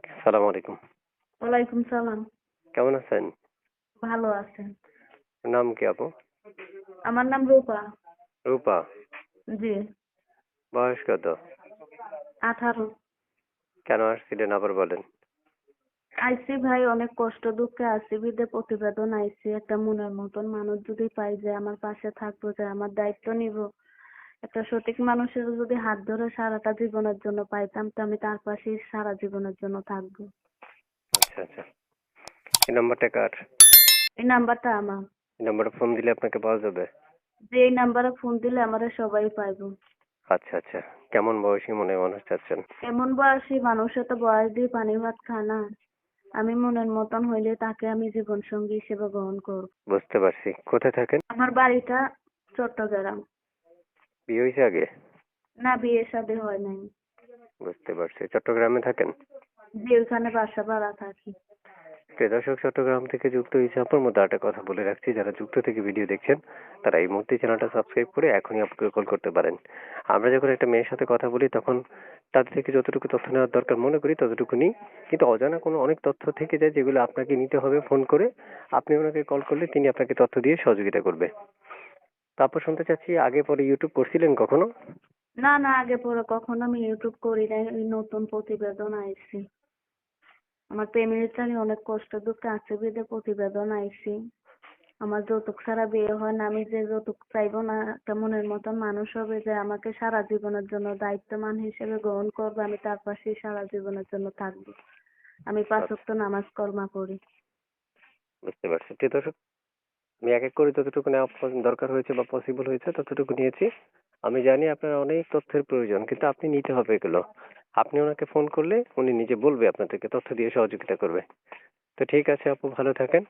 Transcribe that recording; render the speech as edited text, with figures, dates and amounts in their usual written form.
সালাম আলাইকুম। ওয়ালাইকুম সালাম। কেমন আছেন? ভালো আছেন? নাম কি আপু? আমার নাম রূপা। রূপা। জি। বয়স কত? 18। কেন আসছিলেন আবার বলেন? আইসি ভাই, অনেক কষ্ট দুঃখে আছি বিধে প্রতিবেদন আইসি। একটা মনের মতন মানুষ যদি পাই যে আমার পাশে থাকবো, যে আমার দায়িত্ব নিব, একটা সঠিক মানুষের যদি হাত ধরে সারাটা জীবনের জন্য পাইতাম, তো আমি তার পাশেই সারা জীবনের জন্য থাকবো। আচ্ছা আচ্ছা। এই নাম্বারটা কার? এই নাম্বারটা আমার। এই নাম্বারে ফোন দিলে আপনাকে পাওয়া যাবে? যে এই নাম্বারে ফোন দিলে আমারে সবাই পাইবো। আচ্ছা আচ্ছা। কেমন বয়সী মনে মানুষ চাচ্ছেন? এমন বয়সী মানুষে তো বয়স দিয়ে পানি ভাত খায় না। আমি মনের মতন হইলে তাকে আমি জীবন সঙ্গী হিসেবে গ্রহণ করব। বুঝতে পারছি। কোথায় থাকেন? আমার বাড়িটা চট্টগ্রাম। বিয়ে হয়েছে আগে? না, বিয়ে শাদী হয় নাই। বুঝতে পারছি। চট্টগ্রামে থাকেন? যে ওখানে বাসা ভাড়া থাকি। প্রিয় দর্শক, চট্টগ্রাম থেকে যুক্ত হয়েছে আপনার মধ্যে একটা কথা বলে রাখছি, যারা যুক্ত থেকে ভিডিও দেখছেন তারা এই মুহূর্তে চ্যানেলটা সাবস্ক্রাইব করে এখনই আপনাকে কল করতে পারেন। আমরা যখন একটা মেয়ের সাথে কথা বলি তখন তাদের থেকে যতটুকু তথ্য নেওয়ার দরকার মনে করি ততটুকু নিই, কিন্তু অজানা কোনো অনেক তথ্য থেকে যায় যেগুলো আপনাকে নিতে হবে ফোন করে। আপনি ওনাকে কল করলে তিনি আপনাকে তথ্য দিয়ে সহযোগিতা করবে। তারপর শুনতে চাচ্ছি, আগে পরে ইউটিউব করছিলেন কখনো? না না, আগে পরে কখনো আমি ইউটিউব করি নাই। এই নতুন প্রতিবেদন আইছি। আমার ফ্যামিলিটা নিয়ে অনেক কষ্ট দুঃখে আছে বিধে প্রতিবেদন আইছি। আমার যৌতুক ছাড়া বিয়ে হয় না। আমি যে যৌতুক চাইবো না, একটা মনের মতন মানুষ হবে যে আমাকে সারা জীবনের জন্য দায়িত্বমান হিসেবে গ্রহণ করবে, আমি তার পাশেই সারা জীবনের জন্য থাকবো। আমি 5 আচ্ছা, ওয়াক্ত নামাজ কলমা করি। বুঝতে পারছি। প্রিয় দর্শক, আমি এক এক করে যতটুকু নেওয়া দরকার হয়েছে বা পসিবল হয়েছে ততটুকু নিয়েছি। আমি জানি আপনার অনেক তথ্যের প্রয়োজন, কিন্তু আপনি নিতে হবে এগুলো। আপনি ওনাকে ফোন করলে উনি নিজে বলবে, আপনাদেরকে তথ্য দিয়ে সহযোগিতা করবে। তো ঠিক আছে আপু, ভালো থাকেন।